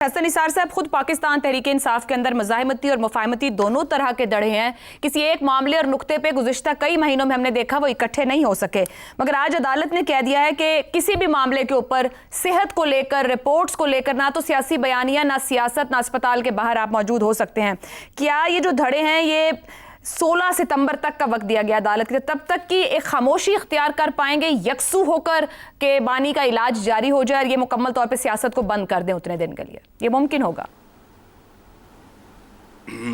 हसन निसार साहब खुद पाकिस्तान तहरीक इंसाफ के अंदर मज़ाहिमती और मुफाहमती दोनों तरह के दड़े हैं। किसी एक मामले और नुक्ते पे गुज़िश्ता कई महीनों में हमने देखा वो इकट्ठे नहीं हो सके, मगर आज अदालत ने कह दिया है कि किसी भी मामले के ऊपर सेहत को लेकर, रिपोर्ट्स को लेकर ना तो सियासी बयानियाँ, ना सियासत, ना अस्पताल के बाहर आप मौजूद हो सकते हैं। क्या ये जो धड़े हैं ये 16 सितंबर तक का वक्त दिया गया अदालत के, तब तक की एक खामोशी इख्तियार कर पाएंगे यकसू होकर कि बानी का इलाज जारी हो जाए और ये मुकम्मल तौर पे सियासत को बंद कर दें उतने दिन के लिए? ये मुमकिन होगा?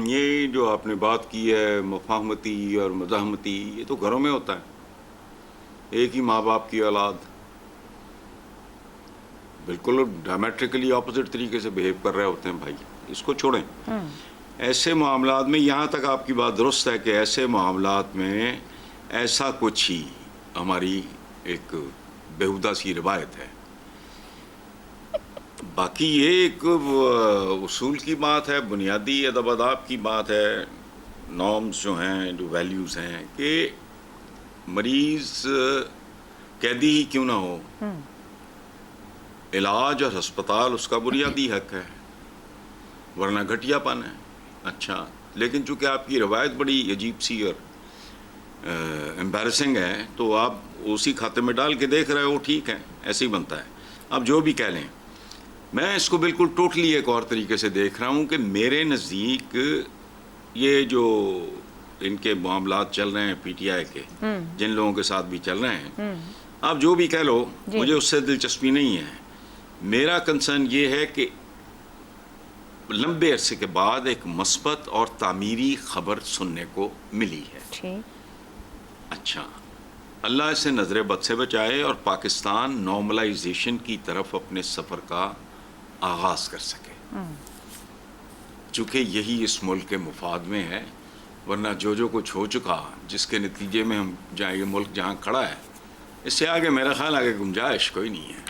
ये जो आपने बात की है मुफाहमती और मज़ाहमती, ये तो घरों में होता है। एक ही माँ बाप की औलाद बिल्कुल डायमेट्रिकली ऑपोजिट तरीके से बिहेव कर रहे होते हैं। भाई इसको छोड़ें। ऐसे मामलात में, यहाँ तक आपकी बात दुरुस्त है कि ऐसे मामलात में ऐसा कुछ ही हमारी एक बेहुदा सी रिवायत है। बाकी ये एक उसूल की बात है, बुनियादी अदब आदाब की बात है, नॉर्म्स जो हैं, जो वैल्यूज़ हैं कि मरीज़ कैदी ही क्यों ना हो, इलाज और अस्पताल उसका बुनियादी हक है, वरना घटियापन है। अच्छा, लेकिन चूँकि आपकी रवायत बड़ी अजीब सी और एम्बैरसिंग है तो आप उसी खाते में डाल के देख रहे हो। ठीक है, ऐसे ही बनता है। अब जो भी कह लें, मैं इसको बिल्कुल टोटली एक और तरीके से देख रहा हूँ कि मेरे नज़दीक ये जो इनके मामलात चल रहे हैं पीटीआई के, जिन लोगों के साथ भी चल रहे हैं, आप जो भी कह लो, मुझे उससे दिलचस्पी नहीं है। मेरा कंसर्न ये है कि लंबे अरसे के बाद एक मस्बत और तामीरी खबर सुनने को मिली है। अच्छा, अल्लाह इसे नज़र बद से बचाए और पाकिस्तान नॉर्मलाइजेशन की तरफ अपने सफ़र का आगाज़ कर सके, चूँकि यही इस मुल्क के मुफाद में है। वरना जो कुछ हो चुका, जिसके नतीजे में हम ये मुल्क जहाँ खड़ा है, इससे आगे मेरा ख्याल आगे गुंजाइश कोई नहीं है।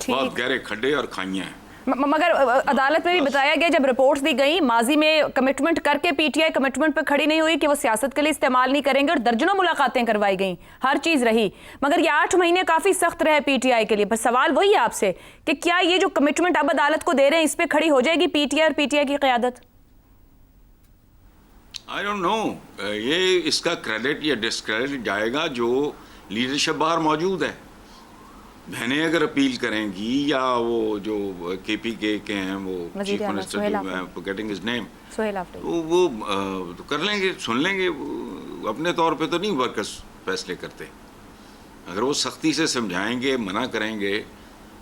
बहुत गहरे खड्डे और खाइयाँ हैं। मगर अदालत में भी बताया गया, जब रिपोर्ट्स दी गई, माजी में कमिटमेंट करके पीटीआई कमिटमेंट पे खड़ी नहीं हुई कि वो सियासत के लिए इस्तेमाल नहीं करेंगे, और दर्जनों मुलाकातें करवाई गई, हर चीज़ रही, मगर ये 8 महीने काफ़ी सख्त रहे पीटीआई के लिए। पर सवाल वही है आपसे कि क्या ये जो कमिटमेंट अब अदालत को दे रहे हैं, इस पर खड़ी हो जाएगी पीटीआई और पीटीआई की क़यादत? आई डोंट नो, ये इसका क्रेडिट या डिस्क्रेडिट जाएगा जो लीडरशिप बाहर मौजूद है। बहनें अगर अपील करेंगी, या वो जो केपीके के हैं, वो chief minister, getting his name, तो वो तो कर लेंगे, सुन लेंगे। अपने तौर पे तो नहीं वर्कर्स फैसले करते। अगर वो सख्ती से समझाएंगे, मना करेंगे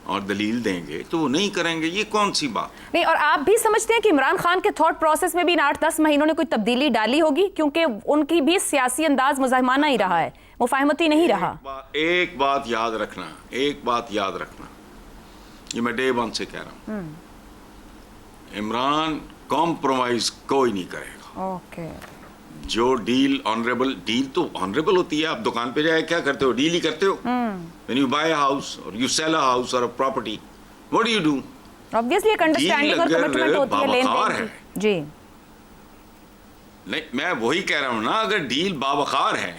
और दलील देंगे तो वो नहीं करेंगे। ये कौन सी बात नहीं। और आप भी समझते हैं कि इमरान खान के थॉट प्रोसेस में भी इन 8-10 महीनों ने कोई तब्दीली डाली होगी, क्योंकि उनकी भी सियासी अंदाज मुज़ाहिमाना ही रहा है, मुफाहमती नहीं रहा। एक बात याद रखना, एक बात याद रखना, ये मैं डे वन से कह रहा हूँ, इमरान कॉम्प्रोमाइज कोई नहीं करेगा। ओके, जो डील ऑनरेबल, डील तो ऑनरेबल होती है। आप दुकान पे जाए क्या करते हो? डील ही करते हो। When you buy a house or you sell a house or a property, what do you do? Obviously एक अंडरस्टैंडिंग और कमिटमेंट होती है लेन-देन की। जी नहीं, मैं वही कह रहा हूँ ना, अगर डील बावकार है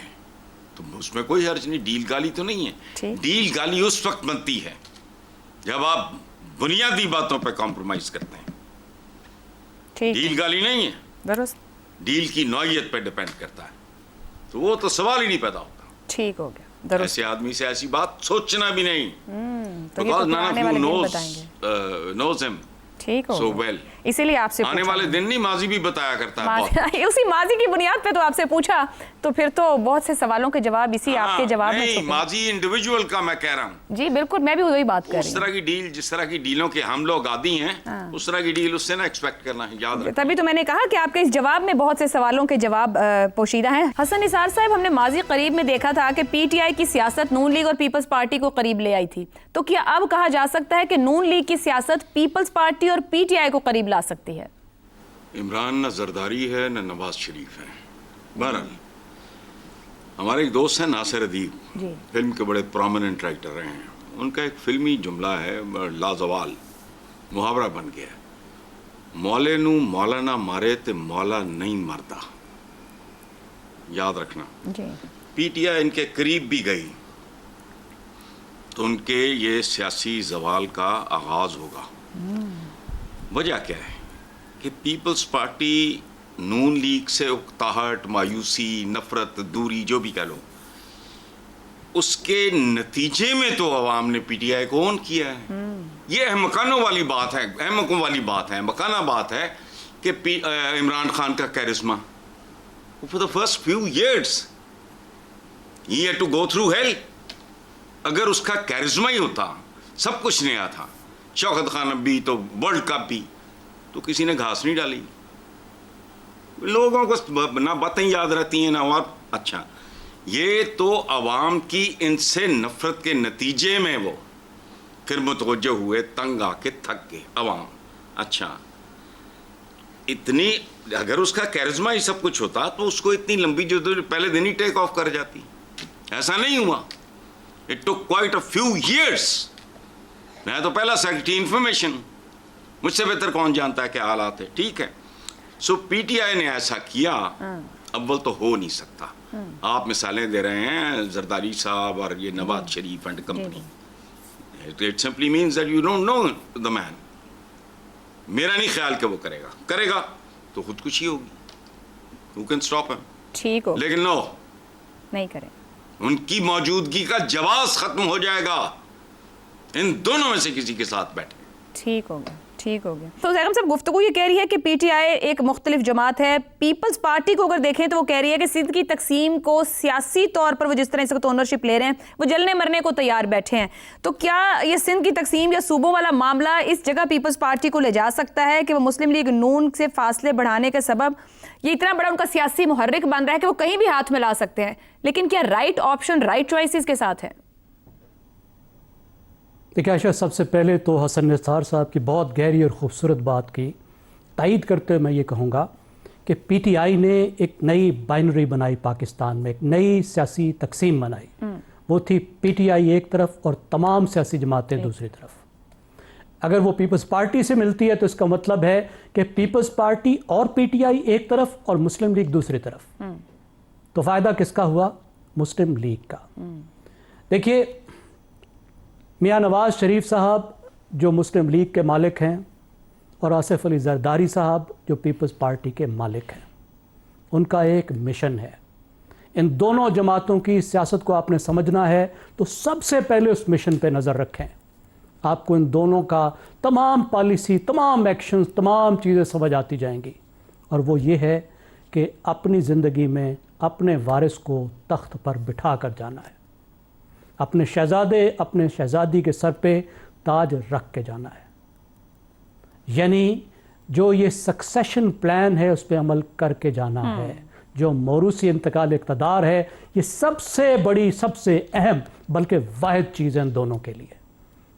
तो उसमें कोई हर्ज नहीं। डील गाली तो नहीं है। डील गाली उस वक्त बनती है जब आप बुनियादी बातों पे कॉम्प्रोमाइज करते हैं। डील गाली नहीं है, दुरुस्त। डील की नौइयत पे डिपेंड करता है, तो वो तो सवाल ही नहीं पैदा होता। ठीक हो गया। ऐसे आदमी से ऐसी बात सोचना भी नहीं। तो ये तो आने वाले दिन बताएंगे। knows him ठीक हो so well. इसीलिए आपसे आने वाले दिन नहीं, माजी भी बताया करता है। उसी माजी की बुनियाद पे तो आपसे पूछा, तो फिर तो बहुत से सवालों के जवाब इसी आपके जवाब में नहीं, माजी इंडिविजुअल का मैं कह रहा हूँ। जी बिल्कुल, मैं भी वही बात कर रही हूँ। उस तरह की डील, जिस तरह की डीलों के हम लोग आदी हैं, उस तरह की डील उससे ना एक्सपेक्ट करना है, याद रखना। तभी तो मैंने कहा कि आपके इस जवाब में बहुत से सवालों के जवाब पोशीदा हैं। हसन निसार साहब, हमने माजी करीब में देखा था कि पीटीआई की सियासत नून लीग और पीपल्स पार्टी को करीब ले आई थी, तो क्या अब कहा जा सकता है कि नून लीग की सियासत पीपल्स पार्टी और पीटीआई को करीब ला सकती है? इमरान न जरदारी है न नवाज शरीफ है। बहरहाल हमारे एक दोस्त हैं नासिर अदीब, फिल्म के बड़े प्रोमिनेंट राइटर रहे हैं। उनका एक फिल्मी जुमला है, लाजवाल मुहावरा बन गया है, मौले नू मौला ना मारे ते मौला नहीं मरता। याद रखना। पीटीआई इनके करीब भी गई تو ان کے یہ سیاسی زوال کا آغاز ہوگا. وجہ کیا ہے کہ پیپلز پارٹی نون لیگ سے اکتاہٹ، مایوسی، نفرت، دوری جو بھی کہہ لو، اس کے نتیجے میں تو عوام نے پی ٹی آئی کو اون کیا ہے. یہ احمقانوں والی بات ہے، احمقوں والی بات ہے، مکانہ بات ہے کہ عمران خان کا charisma for the first few years he had to go through hell. اگر اس کا کیرزما ہی ہوتا، سب کچھ نیا تھا، شوکت خان بھی تو ورلڈ کپ بھی، تو کسی نے گھاس نہیں ڈالی. لوگوں کو نہ باتیں یاد رہتی ہیں نہ اور. اچھا، یہ تو عوام کی ان سے نفرت کے نتیجے میں وہ پھر متوجہ ہوئے، تنگ آ کے تھک گئے عوام. اچھا، اتنی اگر اس کا کیرزما ہی سب کچھ ہوتا تو اس کو اتنی لمبی جو پہلے دن ہی ٹیک آف کر جاتی. ایسا نہیں ہوا. It took quite a few years. میں تو پہلا سیکرٹری انفارمیشن، مجھ سے بہتر کون جانتا ہے کیا حالات ہے. ٹھیک ہے، سو پی ٹی آئی نے ایسا کیا، اول تو ہو نہیں سکتا. آپ مثالیں دے رہے ہیں زرداری صاحب اور یہ Nawaz Sharif and company. It simply means that you don't know the man. میرا نہیں خیال کہ وہ کرے گا تو خودکشی ہوگی. Who can stop him? ٹھیک ہو، لیکن نو، نہیں کرے. ان کی موجودگی کا جواز ختم ہو جائے گا ان دونوں میں سے کسی کے ساتھ بیٹھے. ٹھیک ہو گیا، ٹھیک ہو گیا. تو زیغم صاحب، گفتگو یہ کہہ رہی ہے کہ پی ٹی آئی ایک مختلف جماعت ہے. پیپلز پارٹی کو اگر دیکھیں تو وہ کہہ رہی ہے کہ سندھ کی تقسیم کو سیاسی طور پر وہ جس طرح اس وقت اونرشپ لے رہے ہیں، وہ جلنے مرنے کو تیار بیٹھے ہیں. تو کیا یہ سندھ کی تقسیم یا صوبوں والا معاملہ اس جگہ پیپلز پارٹی کو لے جا سکتا ہے کہ وہ مسلم لیگ نون سے فاصلے بڑھانے کے سبب یہ اتنا بڑا ان کا سیاسی محرک بن رہا ہے کہ وہ کہیں بھی ہاتھ میں لا سکتے ہیں؟ لیکن کیا رائٹ آپشن رائٹ چوائسز کے ساتھ ہے؟ دیکھیں عائشہ، سب سے پہلے تو حسن نثار صاحب کی بہت گہری اور خوبصورت بات کی تائید کرتے ہوئے میں یہ کہوں گا کہ پی ٹی آئی نے ایک نئی بائنری بنائی پاکستان میں، ایک نئی سیاسی تقسیم بنائی. وہ تھی پی ٹی آئی ایک طرف اور تمام سیاسی جماعتیں دوسری طرف. اگر وہ پیپلز پارٹی سے ملتی ہے تو اس کا مطلب ہے کہ پیپلز پارٹی اور پی ٹی آئی ایک طرف اور مسلم لیگ دوسری طرف. تو فائدہ کس کا ہوا؟ مسلم لیگ کا. دیکھیے، میاں نواز شریف صاحب جو مسلم لیگ کے مالک ہیں اور آصف علی زرداری صاحب جو پیپلز پارٹی کے مالک ہیں، ان کا ایک مشن ہے. ان دونوں جماعتوں کی سیاست کو آپ نے سمجھنا ہے تو سب سے پہلے اس مشن پہ نظر رکھیں. آپ کو ان دونوں کا تمام پالیسی، تمام ایکشنز، تمام چیزیں سمجھ آتی جائیں گی. اور وہ یہ ہے کہ اپنی زندگی میں اپنے وارث کو تخت پر بٹھا کر جانا ہے. اپنے شہزادے، اپنے شہزادی کے سر پہ تاج رکھ کے جانا ہے. یعنی جو یہ سکسیشن پلان ہے اس پہ عمل کر کے جانا ہے. جو موروثی انتقال اقتدار ہے، یہ سب سے بڑی، سب سے اہم بلکہ واحد چیز ہے ان دونوں کے لیے.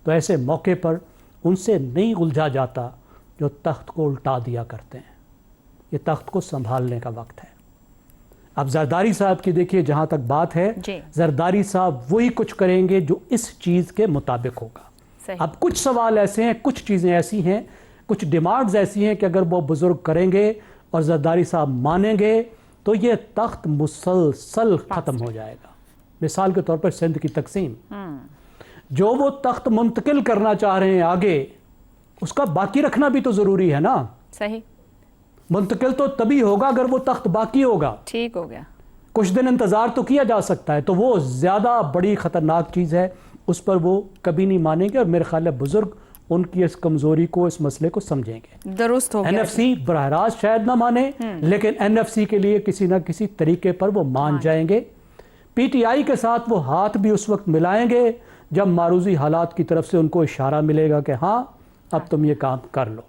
تو ایسے موقع پر ان سے نہیں الجھا جاتا جو تخت کو الٹا دیا کرتے ہیں. یہ تخت کو سنبھالنے کا وقت ہے. اب زرداری صاحب کی دیکھیے جہاں تک بات ہے، زرداری صاحب وہی کچھ کریں گے جو اس چیز کے مطابق ہوگا. اب کچھ سوال ایسے ہیں، کچھ چیزیں ایسی ہیں، کچھ ڈیمانڈز ایسی ہیں کہ اگر وہ بزرگ کریں گے اور زرداری صاحب مانیں گے تو یہ تخت مسلسل ختم ہو جائے گا. مثال کے طور پر سندھ کی تقسیم، جو وہ تخت منتقل کرنا چاہ رہے ہیں آگے، اس کا باقی رکھنا بھی تو ضروری ہے نا. صحیح. منتقل تو تبھی ہوگا اگر وہ تخت باقی ہوگا. ٹھیک ہو گیا. کچھ دن انتظار تو کیا جا سکتا ہے. تو وہ زیادہ بڑی خطرناک چیز ہے، اس پر وہ کبھی نہیں مانیں گے. اور میرے خیال ہے بزرگ ان کی اس کمزوری کو، اس مسئلے کو سمجھیں گے. درست ہو گیا. این ایف سی براہ راست شاید نہ مانے، لیکن این ایف سی کے لیے کسی نہ کسی طریقے پر وہ مان جائیں گے. پی ٹی آئی کے ساتھ وہ ہاتھ بھی اس وقت ملائیں گے جب معروضی حالات کی طرف سے ان کو اشارہ ملے گا کہ ہاں اب تم یہ کام کر لو.